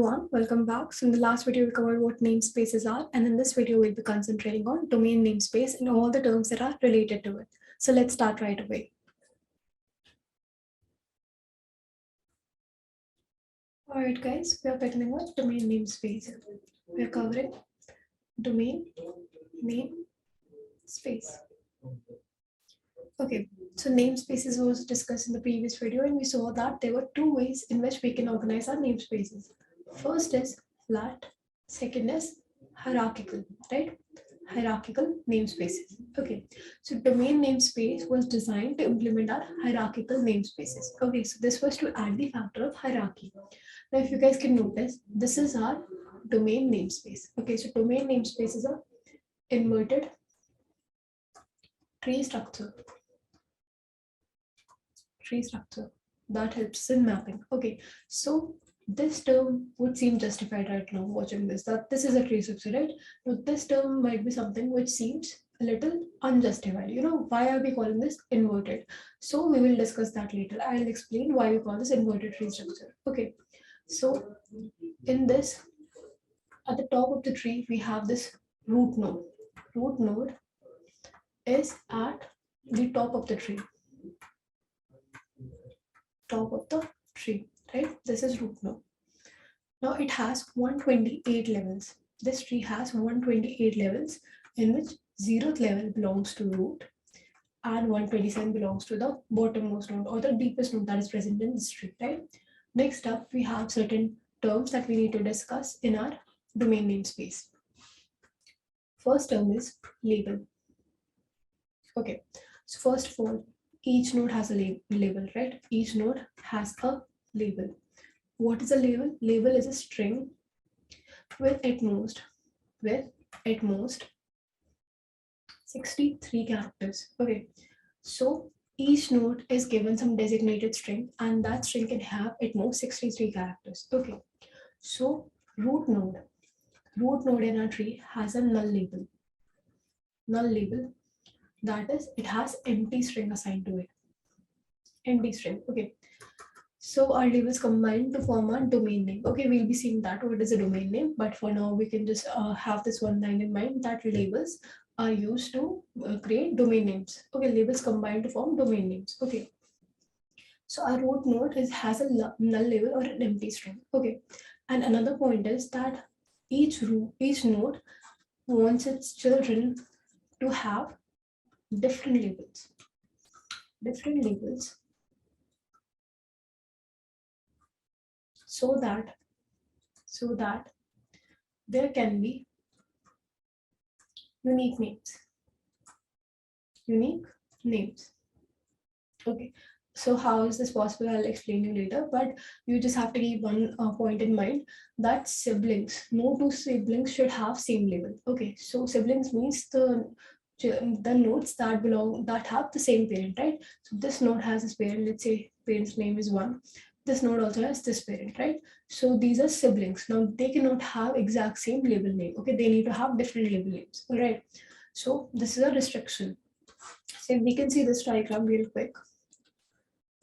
everyone, welcome back. So in the last video, we covered what namespaces are, and in this video, we'll be concentrating on domain namespace and all the terms that are related to it. So let's start right away. All right, guys, we are beginning with domain namespace. We are covering domain namespace. Okay, so namespaces was discussed in the previous video, and we saw that there were two ways in which we can organize our namespaces. First is flat, second is hierarchical, right? Hierarchical namespaces. Okay, so domain namespace was designed to implement our hierarchical namespaces. Okay, so this was to add the factor of hierarchy. Now, if you guys can notice, this is our domain namespace. Okay, so domain namespace is a inverted tree structure. That helps in mapping. Okay, so this term would seem justified right now watching this, that this is a tree structure, right? Now this term might be something which seems a little unjustified. You know, why are we calling this inverted? So we will discuss that later. I'll explain why we call this inverted tree structure. Okay, so in this, at the top of the tree, we have this root node. Root node is at the top of the tree. Right? This is root node. Now it has 128 levels. This tree has 128 levels, in which 0th level belongs to root and 127 belongs to the bottommost node or the deepest node that is present in this tree, right? Next up, we have certain terms that we need to discuss in our domain namespace. First term is label. Okay, so first of all, each node has a label, right? Each node has a label. What is a label? Label is a string with at most 63 characters. Okay, so each node is given some designated string, and that string can have at most 63 characters. Okay, so root node in our tree has a null label. That is, it has empty string assigned to it. Empty string. Okay, so our labels combine to form a domain name. Okay, we'll be seeing that what is a domain name, but for now we can just have this one line in mind that labels are used to create domain names. Okay, labels combine to form domain names. Okay, so our root node has a null label or an empty string. Okay, and another point is that each node wants its children to have different labels. So that there can be unique names. Okay, so how is this possible? I'll explain you later, but you just have to keep one point in mind, that no two siblings should have same label. Okay, so siblings means the nodes that have the same parent, right? So this node has this parent, let's say parent's name is 1. This node also has this parent, right? So these are siblings. Now they cannot have exact same label name. Okay, they need to have different label names. All right, so this is a restriction. So we can see this diagram real quick.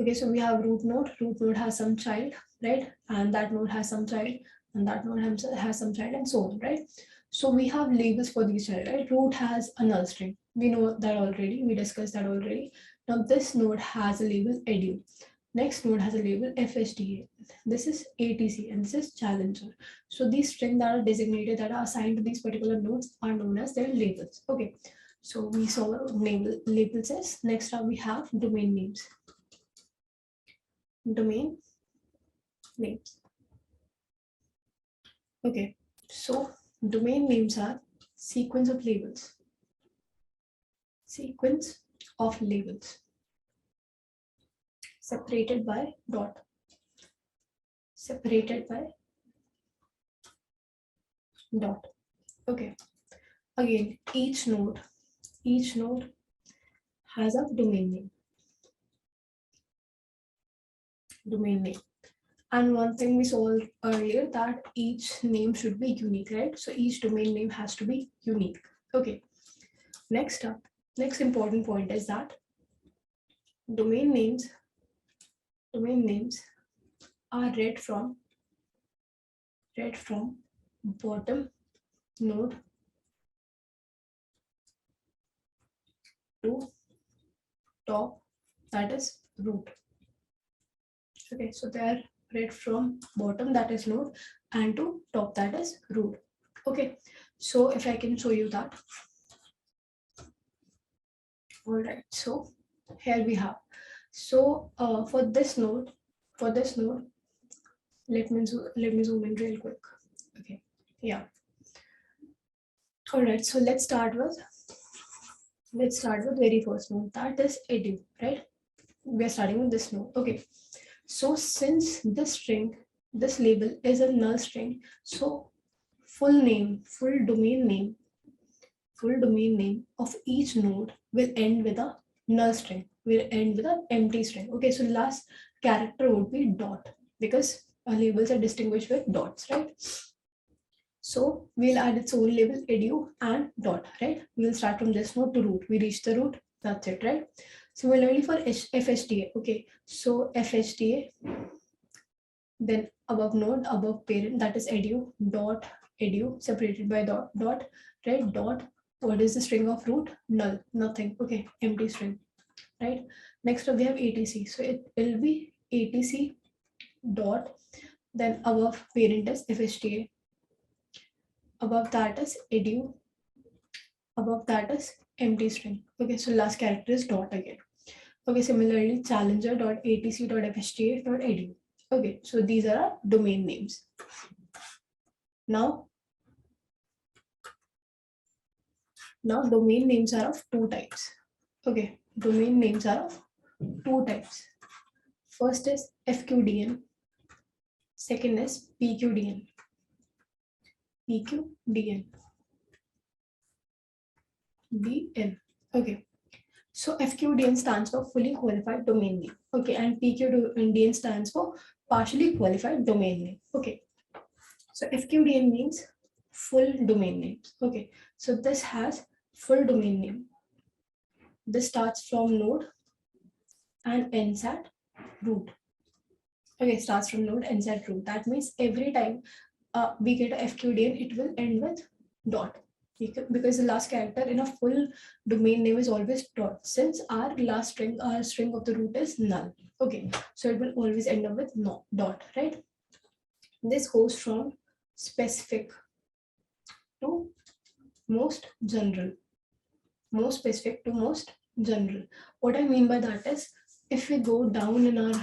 Okay, so we have root node has some child, right? And that node has some child, and that node has some child, and so on, right? So we have labels for these child, right? Root has a null string. We know that already. We discussed that already. Now this node has a label edu. Next node has a label FHDA. This is ATC and this is challenger. So these strings that are designated, that are assigned to these particular nodes, are known as their labels. Okay, so we saw labels as. Next up we have domain names. Okay, so domain names are sequence of labels separated by dot. Okay, again, each node has a domain name. And one thing we saw earlier, that each name should be unique, right? So each domain name has to be unique. Okay, next important point is that domain names are read from read from bottom node to top, that is root. Okay, so they are read from bottom, that is node, and to top, that is root. Okay, so if I can show you that. All right, so here we have. So for this node, let me zoom in real quick. Okay, yeah. All right, so let's start with very first node, that is edu, right? We are starting with this node. Okay, so since this string, this label is a null string, so full domain name of each node will end with a null string, will end with an empty string. Okay, so last character would be dot, because labels are distinguished with dots, right? So we'll add its own label edu and dot, right? We'll start from this node to root. We reach the root, that's it, right? Similarly for FHDA, okay, so FHDA, then above node, above parent, that is edu separated by dot, right? Dot, what is the string of root? Null, nothing. Okay, empty string, right? Next up we have ATC, so it will be ATC dot, then above parent is FHDA, above that is edu, above that is empty string. Okay, so last character is dot again. Okay, similarly challenger.atc.fhda.edu. Okay, so these are our domain names. Now domain names are of two types. Okay, domain names are of two types. First is FQDN, second is PQDN. PQDN. DN. Okay, so FQDN stands for fully qualified domain name. Okay, and PQDN stands for partially qualified domain name. Okay, so FQDN means full domain name. Okay, so this has full domain name. This starts from node and ends at root. Okay, starts from node, ends at root. That means every time we get a FQDN, it will end with dot, because the last character in a full domain name is always dot, since our string of the root is null. Okay, so it will always end up with no dot, right? This goes from specific to most general, most specific to most general. What I mean by that is, if we go down in our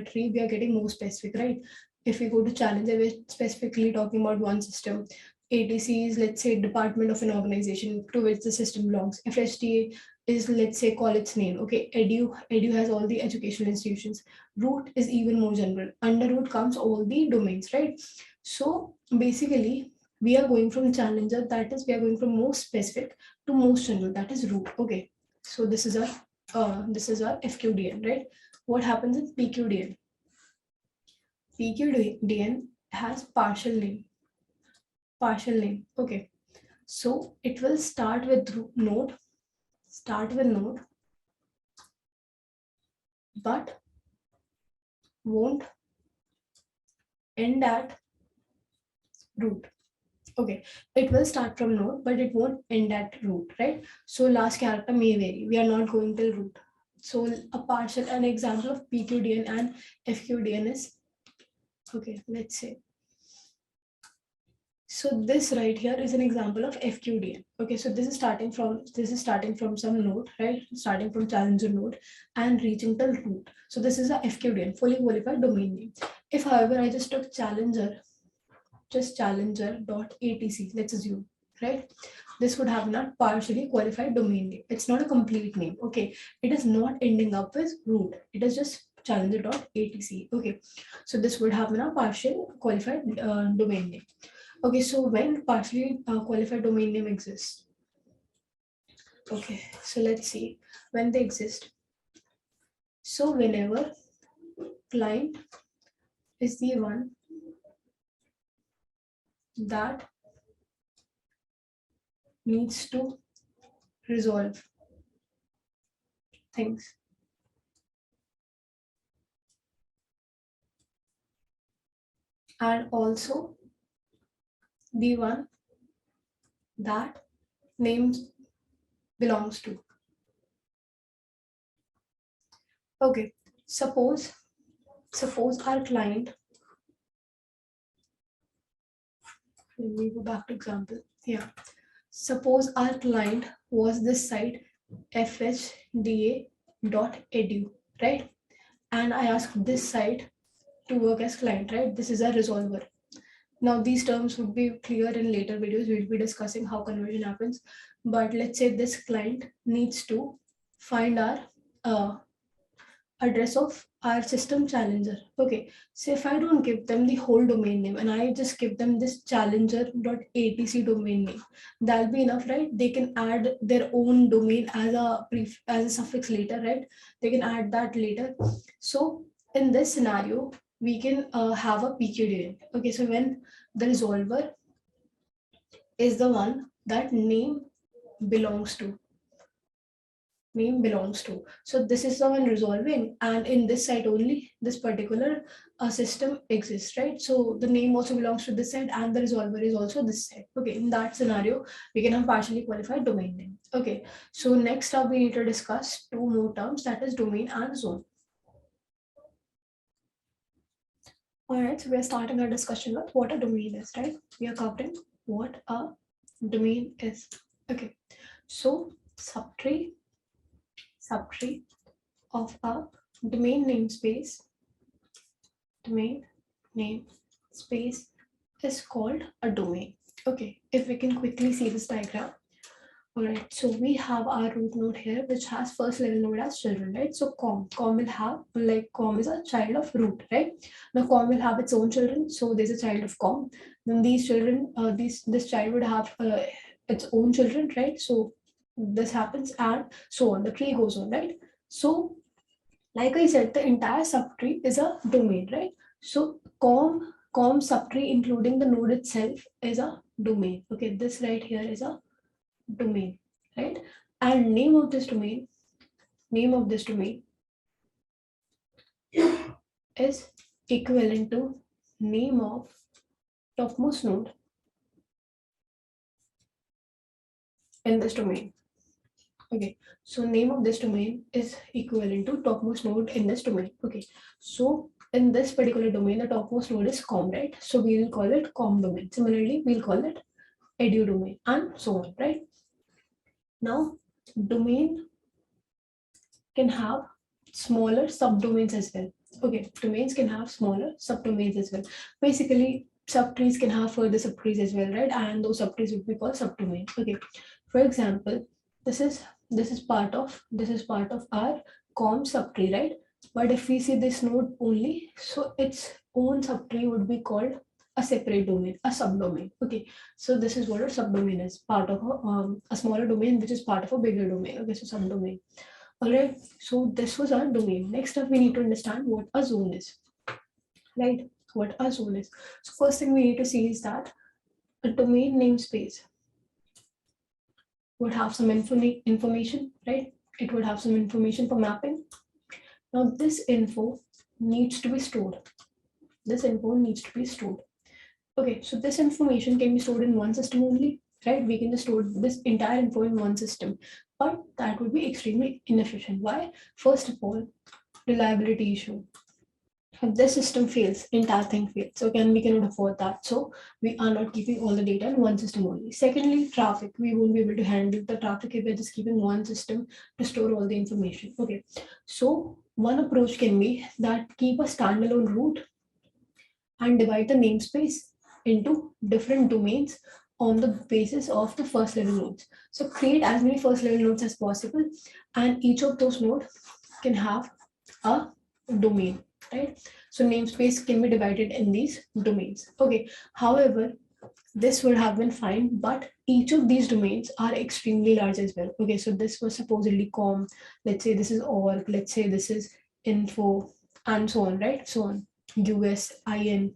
tree, we are getting more specific, right? If we go to challenger, we're specifically talking about one system. ATC is, let's say, department of an organization to which the system belongs. FHTA is, let's say, call its name. Okay, edu has all the educational institutions. Root is even more general. Under root comes all the domains, right? So basically, we are going from challenger, that is, we are going from most specific to most general, that is root. Okay, so this is our FQDN, right? What happens in PQDN? PQDN has partial name. Okay, so it will start with node, but won't end at root. Okay, it will start from node, but it won't end at root, right? So last character may vary. We are not going till root. So an example of PQDN and FQDN is, okay, let's say. So this right here is an example of FQDN. Okay, so this is starting from some node, right? Starting from challenger node and reaching till root. So this is a FQDN, fully qualified domain name. If, however, I just took challenger.atc, let's assume, right? This would have not partially qualified domain name. It's not a complete name. Okay, it is not ending up with root. It is just challenger.atc. Okay, so this would have a partial qualified domain name. Okay, so when partially qualified domain name exists, okay, so let's see when they exist. So whenever client is the one that needs to resolve things, and also the one that name belongs to. Okay, suppose our client, let me go back to example. Yeah. Suppose our client was this site fhda.edu, right? And I asked this site to work as client, right? This is a resolver. Now, these terms would be clear in later videos. We'll be discussing how conversion happens. But let's say this client needs to find our uh, address of our system challenger. Okay, so if I don't give them the whole domain name and I just give them this challenger.atc domain name, that'll be enough, right? They can add their own domain as a suffix later, right? They can add that later. So in this scenario, we can have a PQDN. Okay, so when the resolver is the one that belongs to name belongs to. So this is the one resolving, and in this site only this particular system exists, right? So the name also belongs to this site and the resolver is also this site. Okay, in that scenario, we can have partially qualified domain name. Okay, so next up we need to discuss two more terms, that is domain and zone. All right, so we are starting our discussion with what a domain is, right? We are covering what a domain is. Okay, so subtree of a domain namespace is called a domain. Okay, if we can quickly see this diagram. All right, so we have our root node here, which has first level node as children, right? So com will have, like, com is a child of root, right? Now com will have its own children, so there's a child of com. Then these children, this child would have its own children, right? So this happens, and so on. The tree goes on, right? So like I said, the entire subtree is a domain, right? So com subtree including the node itself is a domain. Okay, this right here is a domain, right? And name of this domain is equivalent to name of topmost node in this domain. Okay, so name of this domain is equivalent to topmost node in this domain. Okay, so in this particular domain, the topmost node is com, right? So we will call it com domain. Similarly, we'll call it edu domain and so on, right? Now, domain can have smaller subdomains as well. Okay, domains can have smaller subdomains as well. Basically, subtrees can have further subtrees as well, right? And those subtrees would be called subdomain. Okay, for example, this is part of our com subtree, right? But if we see this node only, so its own subtree would be called a separate domain, a subdomain. Okay, so this is what a subdomain is, part of a smaller domain which is part of a bigger domain. Okay, so subdomain. Alright, so this was our domain. Next up, we need to understand what a zone is, right? What a zone is. So first thing we need to see is that a domain namespace would have some information, right? It would have some information for mapping. Now this info needs to be stored. Okay, so this information can be stored in one system only, right? We can just store this entire info in one system, but that would be extremely inefficient. Why? First of all, reliability issue. If this system fails, entire thing fails. So we cannot afford that. So we are not keeping all the data in one system only. Secondly, traffic. We won't be able to handle the traffic if we're just keeping one system to store all the information. Okay. So one approach can be that keep a standalone root and divide the namespace into different domains on the basis of the first level nodes. So create as many first level nodes as possible, and each of those nodes can have a domain, right? So namespace can be divided in these domains. Okay, however, this would have been fine, but each of these domains are extremely large as well. Okay, so this was supposedly com, let's say this is org, let's say this is info, and so on, right? So on, US, IN,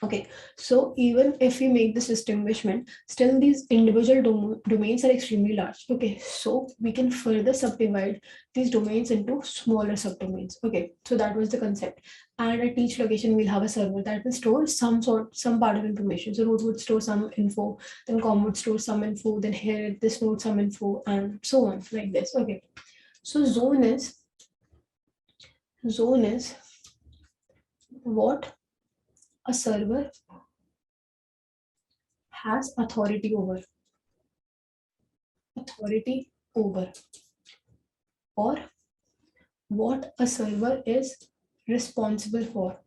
Okay, so even if we make this distinguishment, still these individual domains are extremely large. Okay, so we can further subdivide these domains into smaller subdomains. Okay, so that was the concept. And at each location, we'll have a server that will store some part of information. So root would store some info, then com would store some info, then here this node some info, and so on like this. Okay, so zone is what a server has authority over, or what a server is responsible for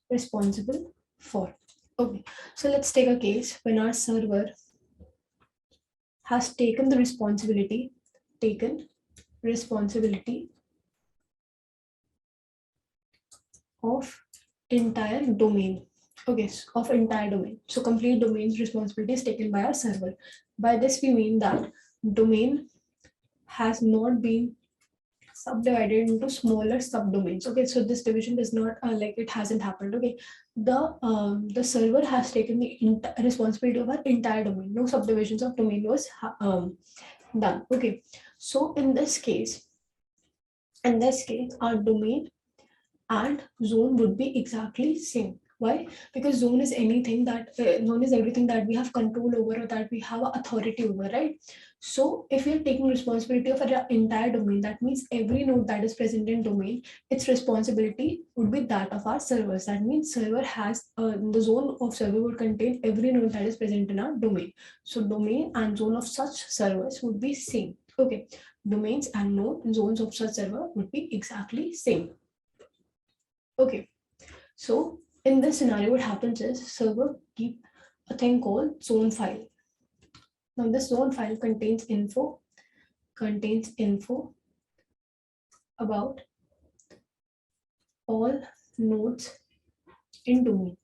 responsible for Okay, so let's take a case when our server has taken responsibility of entire domain. Okay, of entire domain. So complete domain's responsibility is taken by our server. By this we mean that domain has not been subdivided into smaller subdomains. Okay, so this division does not like it hasn't happened. Okay, the server has taken the responsibility of our entire domain. No subdivisions of domain was done. Okay, so in this case, our domain and zone would be exactly same. Why? Because zone is everything that we have control over or that we have authority over, right? So if we are taking responsibility of our entire domain, that means every node that is present in domain, its responsibility would be that of our servers. That means server has the zone of server would contain every node that is present in our domain. So domain and zone of such servers would be same. Okay, domains and node zones of such server would be exactly same. Okay, so in this scenario, what happens is server keep a thing called zone file. Now this zone file contains info about all nodes in domain.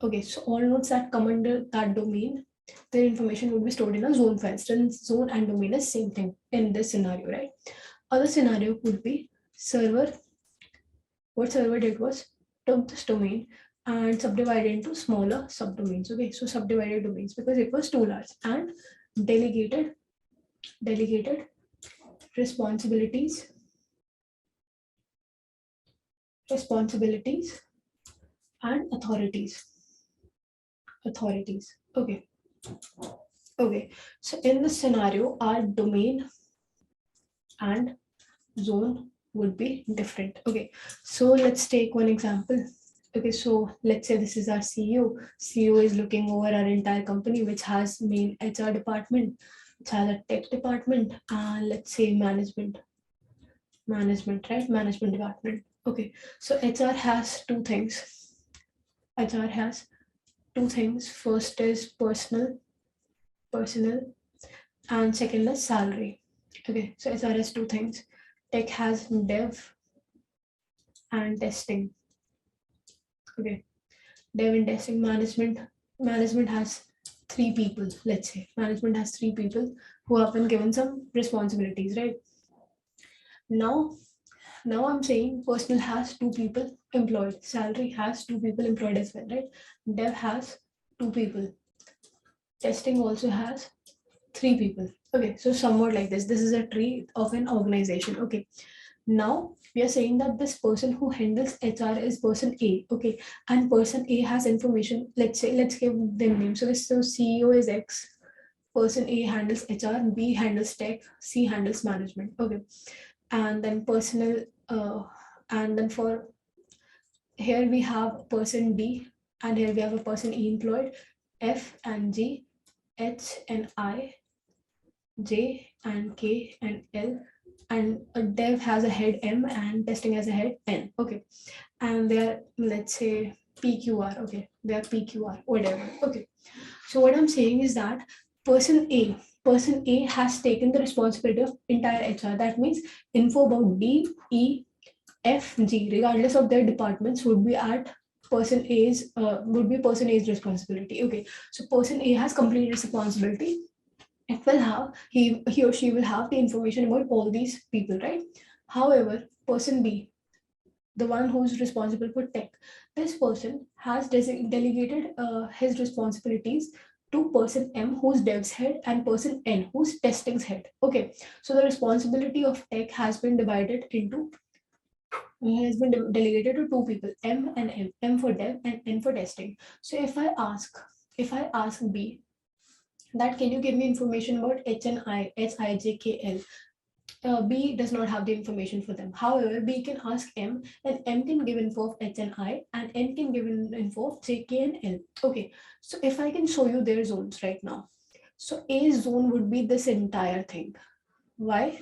Okay, so all nodes that come under that domain, their information would be stored in a zone file. Since zone and domain is same thing in this scenario, right? Other scenario would be server. What server did was took this domain and subdivided into smaller subdomains. Okay, so subdivided domains because it was too large, and delegated responsibilities and authorities. Okay, so in this scenario, our domain and zone would be different. Okay, so let's take one example. Okay, so let's say this is our CEO. CEO is looking over our entire company, which has main HR department, which has a tech department, and let's say management department. Okay, so HR has two things. HR has two things. First is personal, and second is salary. Okay, so HR has two things. Tech has dev and testing. Okay, dev and testing. Management has three people. Let's say management has three people who have been given some responsibilities, right? Now Now I'm saying personal has two people employed. Salary has two people employed as well, right? Dev has two people. Testing also has three people. Okay, so somewhat like this. This is a tree of an organization. Okay. Now we are saying that this person who handles HR is person A. Okay. And person A has information. Let's give them names. So CEO is X. Person A handles HR, B handles tech, C handles management. Okay. And then and then for here we have person D, and here we have a person E employed, F and G, H and I, J and K and L, and a dev has a head M and testing has a head N. Okay, and they are, let's say, PQR. Okay, they are PQR, whatever. Okay, so what I'm saying is that person A has taken the responsibility of entire HR. That means info about D, E, F, G, regardless of their departments, would be person A's responsibility. Okay, so person A has complete responsibility. It will have he or she will have the information about all these people, right? However, person B the one who's responsible for tech, this person has delegated his responsibilities to person M, who's dev's head, and person N, who's testing's head. Okay, so the responsibility of tech has been divided into, has been delegated to two people, M and M, M for dev and N for testing. So if I ask B that can you give me information about H and I, H, I, J, K, L, B does not have the information for them. However, B can ask M, and M can give info of H and I, and N can give info of J, K, and L. Okay, so if I can show you their zones right now, so A zone would be this entire thing. Why?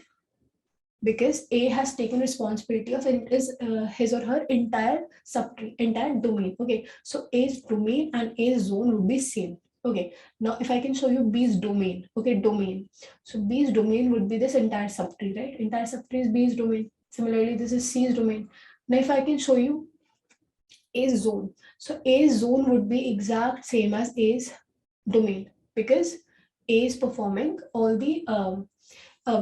Because A has taken responsibility of his or her entire subtree, entire domain. Okay, so A's domain and A's zone would be same. Okay, now if I can show you B's domain, okay, domain. So B's domain would be this entire subtree, right? Entire subtree is B's domain. Similarly, this is C's domain. Now if I can show you A's zone, so A's zone would be exact same as A's domain, because A is performing all the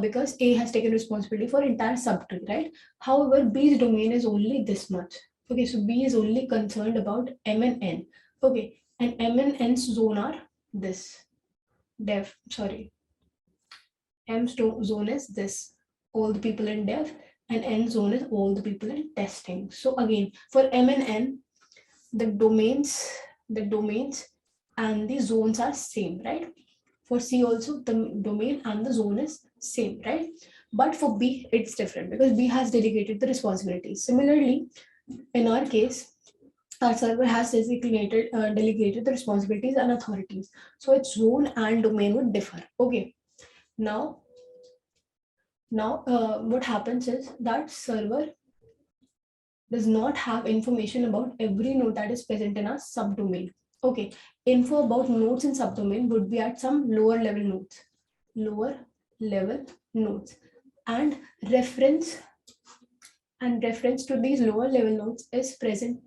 because A has taken responsibility for entire subtree, right? However, B's domain is only this much. Okay, so B is only concerned about M and N. Okay, and M and N's zone are this. M zone is this, all the people in dev, and N zone is all the people in testing. So again, for M and N, the domains and the zones are same, right? For C also, the domain and the zone is same, right? But for B, it's different because B has delegated the responsibilities. Similarly, in our case, our server has delegated the responsibilities and authorities. So its zone and domain would differ. Okay. Now what happens is that server does not have information about every node that is present in a subdomain. Okay, info about nodes in subdomain would be at some lower level nodes, and reference to these lower level nodes is present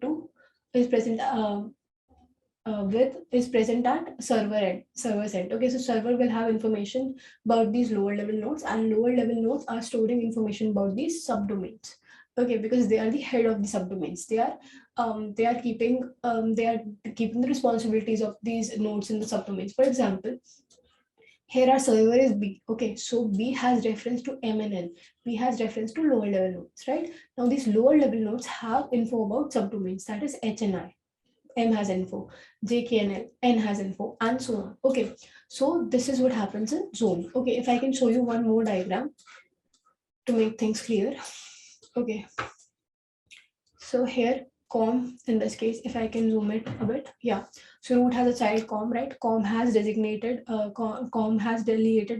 at server's end. Okay, so server will have information about these lower level nodes, and lower level nodes are storing information about these subdomains. Okay, because they are the head of the subdomains. They are keeping the responsibilities of these nodes in the subdomains. For example, here our server is B. Okay, so B has reference to M and N. B has reference to lower level nodes, right? Now these lower level nodes have info about subdomains, that is H and I. M has info, J, K, and L, N has info, and so on. Okay, so this is what happens in zone. Okay, if I can show you one more diagram to make things clear. Okay, so here com, in this case, if I can zoom it a bit, yeah. So root has a child com, right? Com has delegated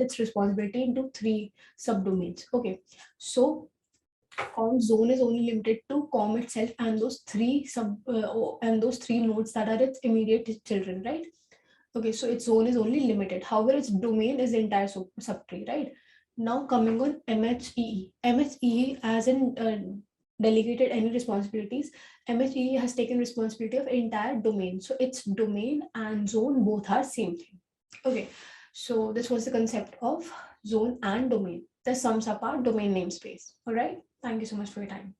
its responsibility into 3 subdomains. Okay, so com zone is only limited to com itself and those three nodes that are its immediate children, right? Okay, so its zone is only limited. However, its domain is the entire subtree, right? Now coming on MHEE as in delegated any responsibilities. MHEE has taken responsibility of entire domain. So its domain and zone both are same thing. Okay, so this was the concept of zone and domain. This sums up our domain namespace. All right. Thank you so much for your time.